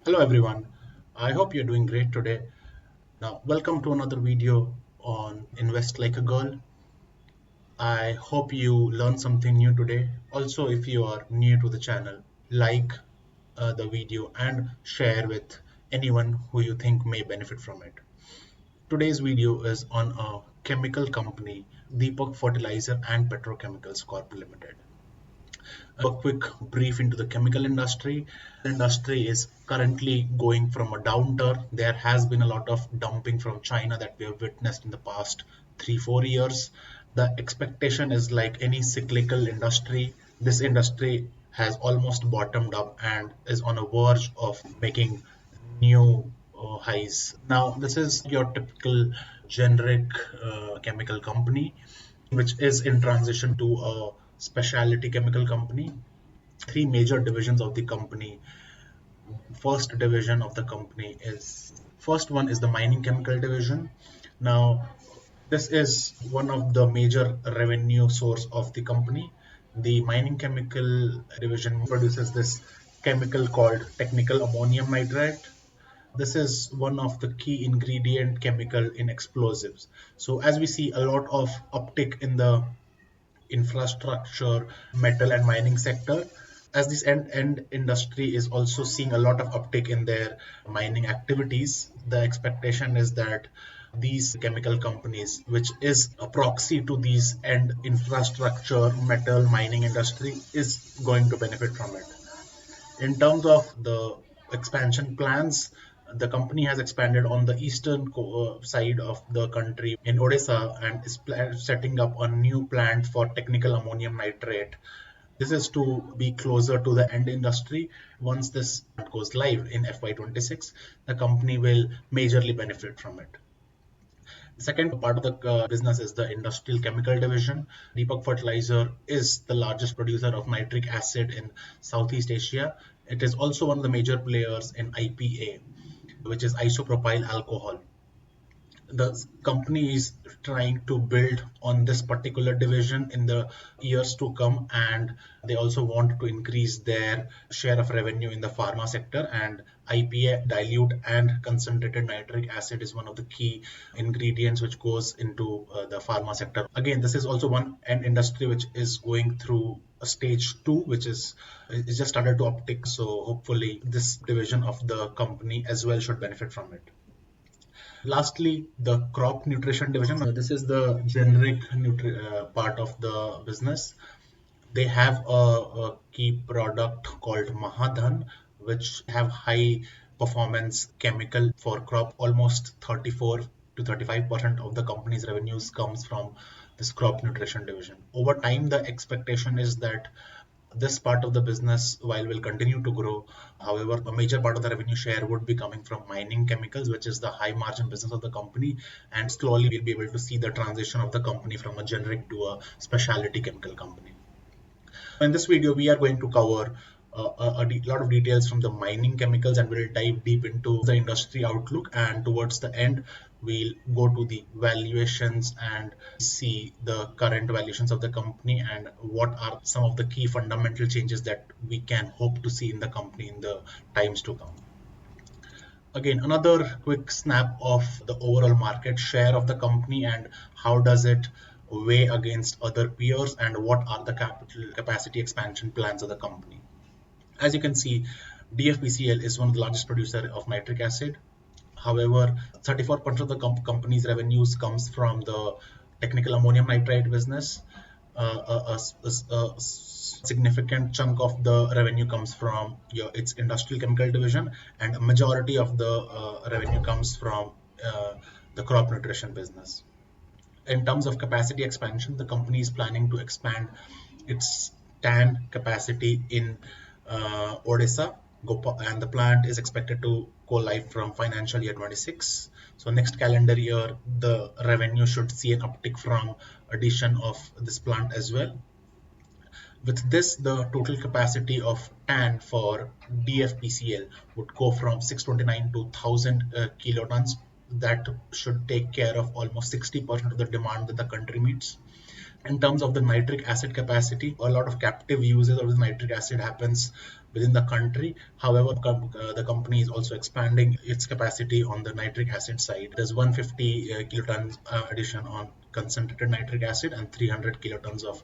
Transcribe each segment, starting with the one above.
Hello everyone, I hope you're doing great today. Now, welcome to another video on Invest Like a Girl. I hope you learned something new today. Also, if you are new to the channel, like the video and share with anyone who you think may benefit from it. Today's video is on a chemical company, Deepak Fertilizer and Petrochemicals Corp Limited. A quick brief into the chemical industry. The industry is currently going from a downturn. There has been a lot of dumping from China that we have witnessed in the past 3-4 years. The expectation is like any cyclical industry, this industry has almost bottomed up and is on a verge of making new highs. Now, this is your typical generic chemical company, which is in transition to a specialty chemical company. Three major divisions of the company. First division of the company is first one is the mining chemical division. Now, this is one of the major revenue source of the company. The mining chemical division produces this chemical called technical ammonium nitrate. This is one of the key ingredient chemical in explosives. So as we see a lot of uptick in the infrastructure, metal and mining sector, as this end industry is also seeing a lot of uptick in their mining activities, the expectation is that these chemical companies, which is a proxy to these end infrastructure, metal mining industry, is going to benefit from it. In terms of the expansion plans, the company has expanded on the eastern side of the country in Odisha and is setting up a new plant for technical ammonium nitrate. This is to be closer to the end industry. Once this goes live in FY26, the company will majorly benefit from it. The second part of the business is the industrial chemical division. Deepak Fertilizer is the largest producer of nitric acid in Southeast Asia. It is also one of the major players in IPA, which is isopropyl alcohol. The company is trying to build on this particular division in the years to come, and they also want to increase their share of revenue in the pharma sector. And IPA, dilute and concentrated nitric acid, is one of the key ingredients which goes into the pharma sector. Again, this is also an industry which is going through a stage 2, which is just started to uptick. So hopefully this division of the company as well should benefit from it. Lastly, the crop nutrition division. This is the generic part of the business. They have a key product called Mahadhan, which have high performance chemical for crop. Almost 34 to 35% of the company's revenues comes from this crop nutrition division. Over time, the expectation is that this part of the business, while will continue to grow, however, a major part of the revenue share would be coming from mining chemicals, which is the high margin business of the company, and slowly we'll be able to see the transition of the company from a generic to a specialty chemical company. In this video, we are going to cover lot of details from the mining chemicals, and we'll dive deep into the industry outlook, and towards the end we'll go to the valuations and see the current valuations of the company and what are some of the key fundamental changes that we can hope to see in the company in the times to come. Again, another quick snap of the overall market share of the company and how does it weigh against other peers and what are the capital capacity expansion plans of the company. As you can see, DFPCL is one of the largest producer of nitric acid. However, 34% of the company's revenues comes from the technical ammonium nitrate business. A significant chunk of the revenue comes from its industrial chemical division, and a majority of the revenue comes from the crop nutrition business. In terms of capacity expansion, the company is planning to expand its TAN capacity in Odisha, and the plant is expected to go live from financial year 26. So next calendar year, the revenue should see an uptick from addition of this plant as well. With this, the total capacity of TAN for DFPCL would go from 629 to 1000 kilotons. That should take care of almost 60% of the demand that the country meets. In terms of the nitric acid capacity, a lot of captive usage of the nitric acid happens within the country. However, the company is also expanding its capacity on the nitric acid side. There's 150 kilotons addition on concentrated nitric acid and 300 kilotons of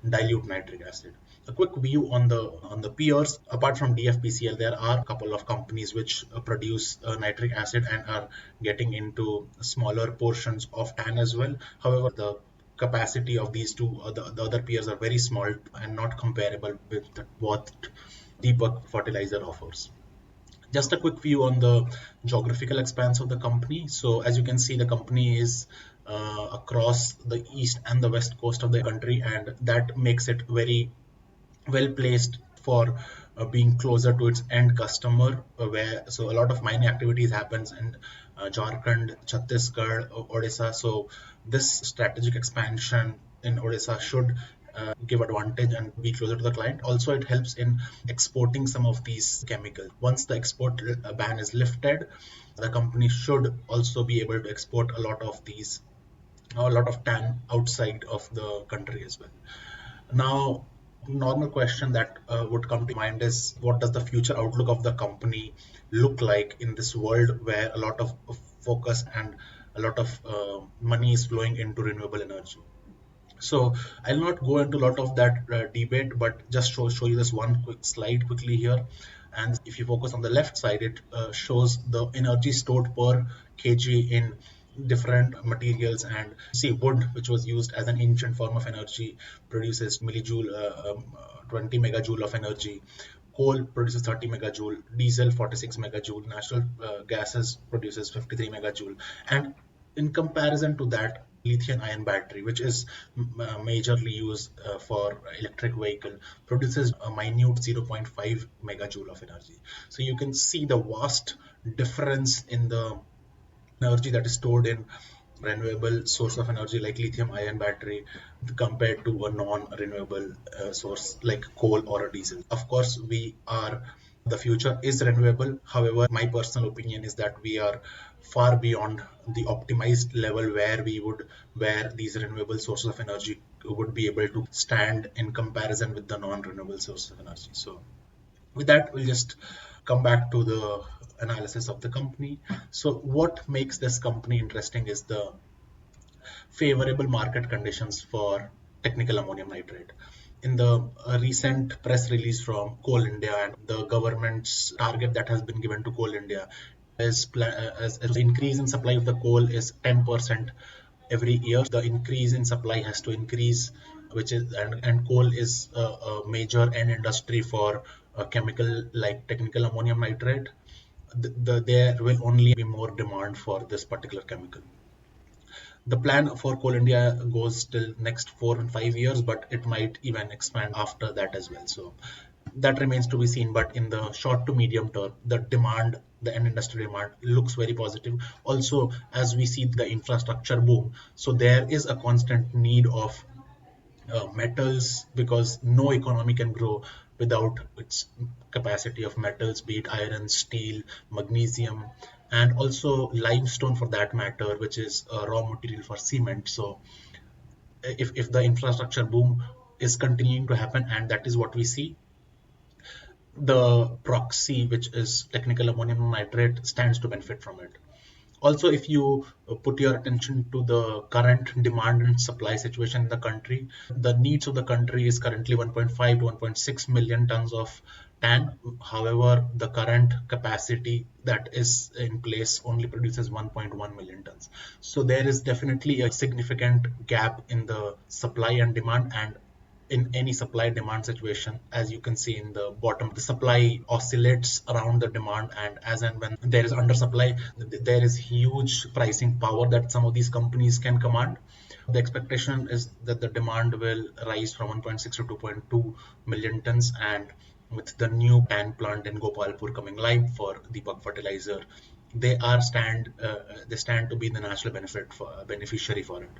dilute nitric acid. A quick view on the peers. Apart from DFPCL, there are a couple of companies which produce nitric acid and are getting into smaller portions of TAN as well. However, the capacity of these two, the other peers, are very small and not comparable with what Deepak Fertilizer offers. Just a quick view on the geographical expanse of the company. So as you can see, the company is across the east and the west coast of the country, and that makes it very well placed for being closer to its end customer, where so a lot of mining activities happens in Jharkhand, Chhattisgarh, Odisha. So this strategic expansion in Odisha should give advantage and be closer to the client. Also, it helps in exporting some of these chemicals. Once the export ban is lifted, the company should also be able to export a lot of TAN outside of the country as well. Now, normal question that would come to mind is, what does the future outlook of the company look like in this world where a lot of focus and a lot of money is flowing into renewable energy? So I'll not go into a lot of that debate, but just show you this one quick slide quickly here. And if you focus on the left side, it shows the energy stored per kg in different materials. And see, wood, which was used as an ancient form of energy, produces millijoule, 20 megajoule of energy. Coal produces 30 megajoule, diesel 46 megajoule, natural gases produces 53 megajoule. And in comparison to that, lithium ion battery, which is majorly used for electric vehicle, produces a minute 0.5 megajoule of energy. So you can see the vast difference in the energy that is stored in renewable source of energy like lithium ion battery compared to a non-renewable source like coal or a diesel. Of course, the future is renewable. However, my personal opinion is that we are far beyond the optimized level where these renewable sources of energy would be able to stand in comparison with the non-renewable sources of energy. So with that, we'll just come back to the analysis of the company. So what makes this company interesting is the favorable market conditions for technical ammonium nitrate. In the recent press release from Coal India and the government's target that has been given to Coal India as increase in supply of the coal is 10% every year. The increase in supply has to increase, which is and coal is a major end industry for a chemical like technical ammonium nitrate. There will only be more demand for this particular chemical. The plan for Coal India goes till next 4 and 5 years, but it might even expand after that as well. So that remains to be seen. But in the short to medium term, the end industry demand looks very positive. Also, as we see the infrastructure boom, so there is a constant need of metals, because no economy can grow without its capacity of metals, be it iron, steel, magnesium, and also limestone for that matter, which is a raw material for cement. So if the infrastructure boom is continuing to happen, and that is what we see, the proxy, which is technical ammonium nitrate, stands to benefit from it. Also, if you put your attention to the current demand and supply situation in the country, the needs of the country is currently 1.5 to 1.6 million tons of TAN. However, the current capacity that is in place only produces 1.1 million tons. So there is definitely a significant gap in the supply and demand. And in any supply demand situation, as you can see in the bottom, the supply oscillates around the demand, and as and when there is undersupply, there is huge pricing power that some of these companies can command. The expectation is that the demand will rise from 1.6 to 2.2 million tons, and with the new TAN plant in Gopalpur coming live for Deepak Fertilizer, they stand to be the natural beneficiary for it.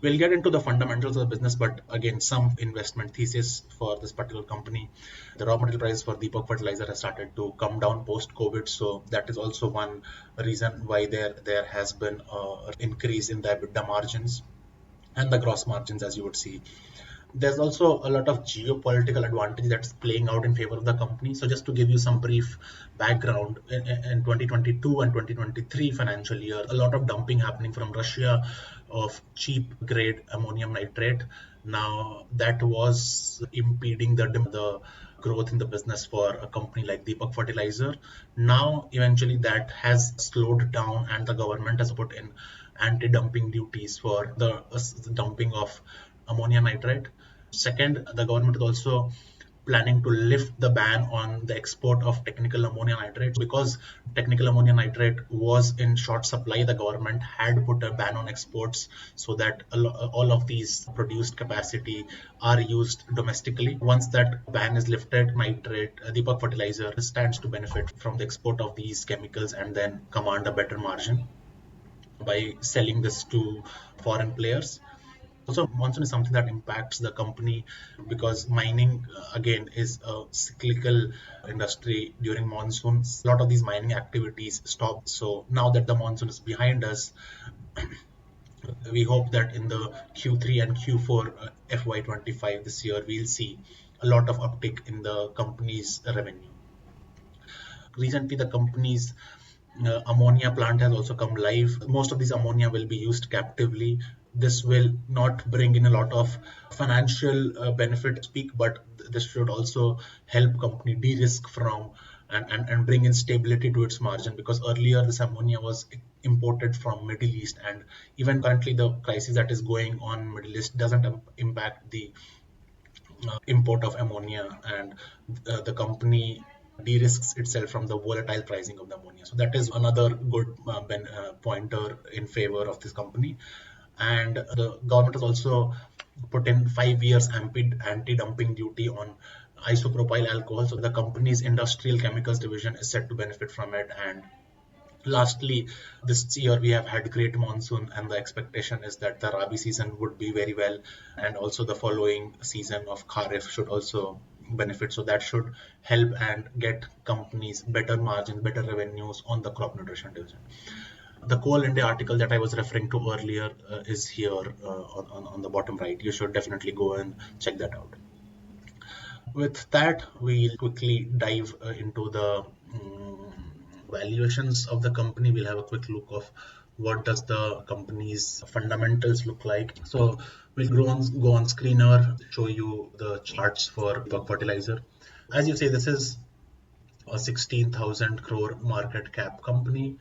We'll get into the fundamentals of the business, but again, some investment thesis for this particular company. The raw material prices for Deepak Fertilizer has started to come down post-COVID, so that is also one reason why there has been an increase in the EBITDA margins and the gross margins, as you would see. There's also a lot of geopolitical advantage that's playing out in favor of the company. So just to give you some brief background, in 2022 and 2023 financial year, a lot of dumping happening from Russia of cheap grade ammonium nitrate. Now that was impeding the growth in the business for a company like Deepak Fertilizer. Now eventually that has slowed down, and the government has put in anti-dumping duties for the dumping of ammonium nitrate. Second, the government is also planning to lift the ban on the export of technical ammonium nitrate because technical ammonium nitrate was in short supply. The government had put a ban on exports so that all of these produced capacity are used domestically. Once that ban is lifted, nitrate, Deepak Fertilizer stands to benefit from the export of these chemicals and then command a better margin by selling this to foreign players. Also, monsoon is something that impacts the company because mining, again, is a cyclical industry during monsoons. A lot of these mining activities stop. So now that the monsoon is behind us, we hope that in the Q3 and Q4 FY25 this year, we'll see a lot of uptick in the company's revenue. Recently, the company's ammonia plant has also come live. Most of this ammonia will be used captively. This will not bring in a lot of financial benefit speak, but this should also help company de-risk from and bring in stability to its margin, because earlier this ammonia was imported from Middle East, and even currently the crisis that is going on Middle East doesn't impact the import of ammonia, and the company de-risks itself from the volatile pricing of the ammonia. So that is another good pointer in favor of this company. And the government has also put in 5 years anti-dumping duty on isopropyl alcohol. So the company's industrial chemicals division is set to benefit from it. And lastly, this year we have had great monsoon, and the expectation is that the Rabi season would be very well, and also the following season of Kharif should also benefit. So that should help and get companies better margins, better revenues on the crop nutrition division. The Coal India article that I was referring to earlier is here on the bottom right. You should definitely go and check that out. With that, we'll quickly dive into the valuations of the company. We'll have a quick look of what does the company's fundamentals look like. So we'll go on screener, show you the charts for Deepak Fertilizer. As you say, this is a 16,000 crore market cap company.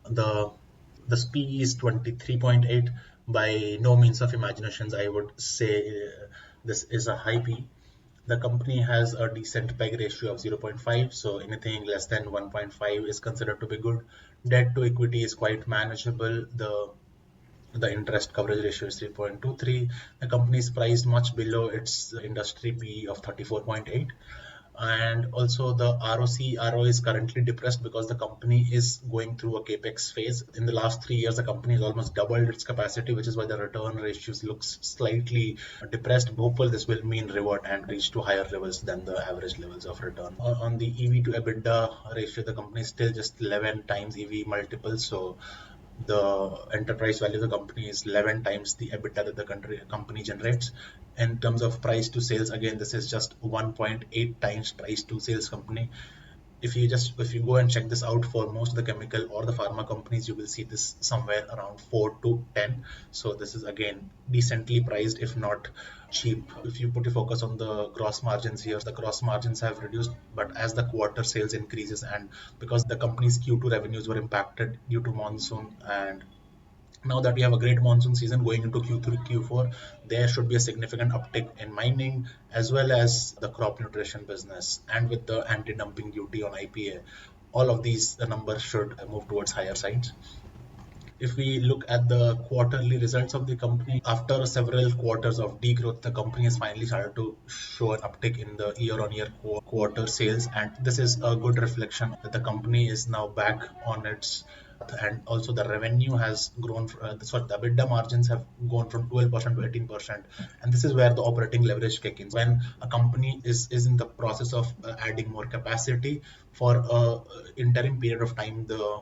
The PE is 23.8. By no means of imaginations, I would say this is a high PE. The company has a decent PEG ratio of 0.5, so anything less than 1.5 is considered to be good. Debt to equity is quite manageable. The interest coverage ratio is 3.23. The company is priced much below its industry PE of 34.8. And also the ROE is currently depressed because the company is going through a capex phase. In the last 3 years, the company has almost doubled its capacity, which is why the return ratios looks slightly depressed. Hopeful this will mean revert and reach to higher levels than the average levels of return. On the EV to EBITDA ratio, the company is still just 11 times EV multiple. So the enterprise value of the company is 11 times the EBITDA that the company generates. In terms of price to sales, again, this is just 1.8 times price to sales company. If you go and check this out for most of the chemical or the pharma companies, you will see this somewhere around 4 to 10. So this is again decently priced, if not cheap. If you put your focus on the gross margins here, the gross margins have reduced, but as the quarter sales increases, and because the company's Q2 revenues were impacted due to monsoon, and now that we have a great monsoon season going into Q3, Q4, there should be a significant uptick in mining as well as the crop nutrition business. And with the anti-dumping duty on IPA, all of these numbers should move towards higher sides. If we look at the quarterly results of the company, after several quarters of degrowth, the company has finally started to show an uptick in the year-on-year quarter sales, and this is a good reflection that the company is now back on its, and also the revenue has grown. Sorry, the EBITDA margins have gone from 12% to 18%, and this is where the operating leverage kicks in. When a company is in the process of adding more capacity for a interim period of time, the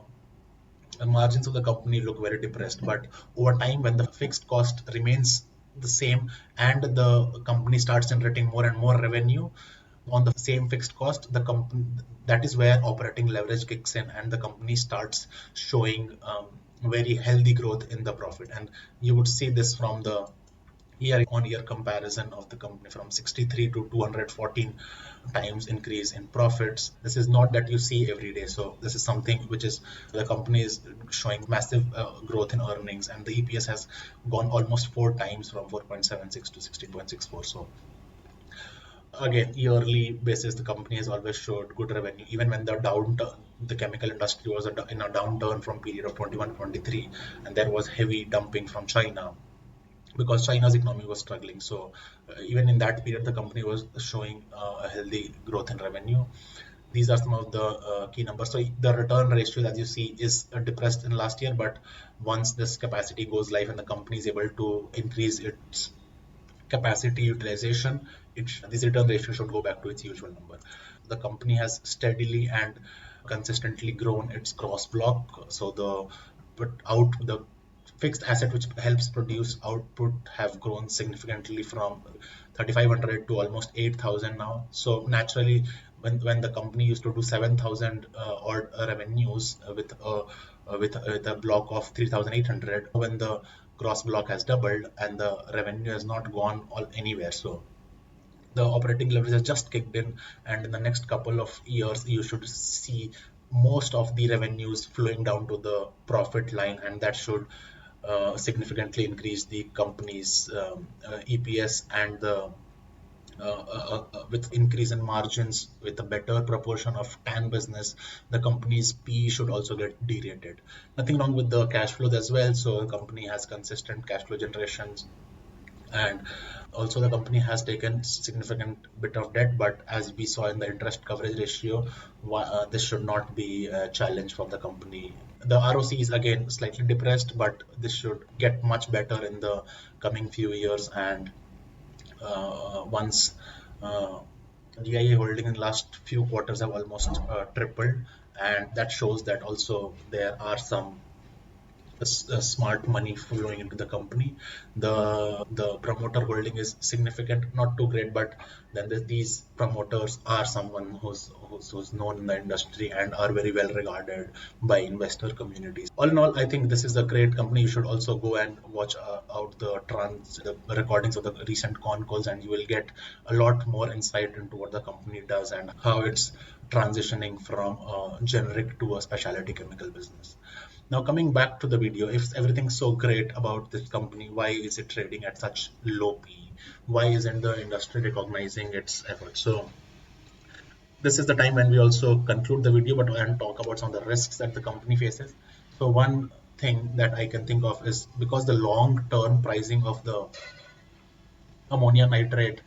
margins of the company look very depressed. But over time, when the fixed cost remains the same and the company starts generating more and more revenue on the same fixed cost, the company, that is where operating leverage kicks in and the company starts showing very healthy growth in the profit. And you would see this from the year on year comparison of the company from 63 to 214 times increase in profits. This is not that you see every day. So this is something which is the company is showing massive growth in earnings, and the EPS has gone almost four times from 4.76 to 16.64. So again, yearly basis, the company has always showed good revenue, even when the downturn, the chemical industry was in a downturn from period of 21-23, and there was heavy dumping from China because China's economy was struggling. So even in that period, the company was showing a healthy growth in revenue. These are some of the key numbers. So the return ratio that you see is depressed in last year, but once this capacity goes live and the company is able to increase its capacity utilization, this return ratio should go back to its usual number. The company has steadily and consistently grown its gross block. So the fixed asset which helps produce output have grown significantly from 3,500 to almost 8,000 now. So naturally, when the company used to do 7,000 odd revenues with a block of 3,800, when the gross block has doubled and the revenue has not gone all anywhere. So the operating leverage has just kicked in, and in the next couple of years you should see most of the revenues flowing down to the profit line, and that should significantly increase the company's EPS. And the with increase in margins, with a better proportion of TAN business, the company's PE should also get derated. Nothing wrong with the cash flows as well. So the company has consistent cash flow generations, and also the company has taken significant bit of debt, but as we saw in the interest coverage ratio, this should not be a challenge for the company. The ROC is again slightly depressed, but this should get much better in the coming few years. And once GIA holding in last few quarters have almost tripled, and that shows that also there are some smart money flowing into the company. The promoter holding is significant, not too great, but then these promoters are someone who's known in the industry and are very well regarded by investor communities. All in all, I think this is a great company. You should also go and watch out the recordings of the recent con calls, and you will get a lot more insight into what the company does and how it's transitioning from a generic to a specialty chemical business. Now, coming back to the video, if everything's so great about this company, why is it trading at such low P? Why isn't the industry recognizing its efforts? So this is the time when we also conclude the video, but and talk about some of the risks that the company faces. So one thing that I can think of is because the long-term pricing of the ammonia nitrate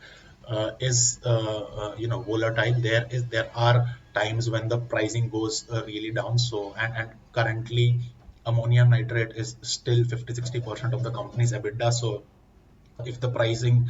is volatile. There are times when the pricing goes really down. So and currently ammonium nitrate is still 50-60% of the company's EBITDA. So if the pricing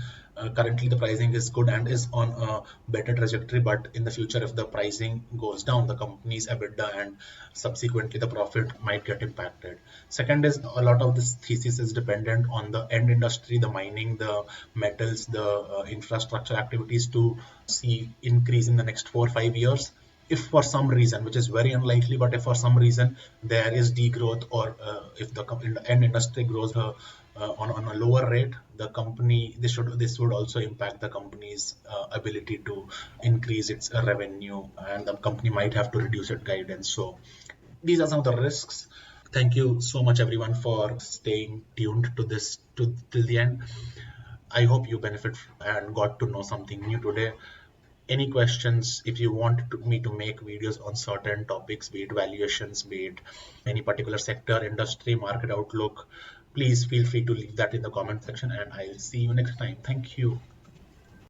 currently the pricing is good and is on a better trajectory, but in the future if the pricing goes down, the company's EBITDA and subsequently the profit might get impacted. Second is a lot of this thesis is dependent on the end industry, the mining, the metals, the infrastructure activities to see increase in the next 4 or 5 years. If for some reason, which is very unlikely, but if for some reason there is degrowth, or if the end industry grows on a lower rate, the company this would also impact the company's ability to increase its revenue, and the company might have to reduce its guidance. So these are some of the risks. Thank you so much everyone for staying tuned to this till the end. I hope you benefit and got to know something new today. Any questions, if you want me to make videos on certain topics, be it valuations, be it any particular sector, industry, market outlook, please feel free to leave that in the comment section, and I'll see you next time. Thank you.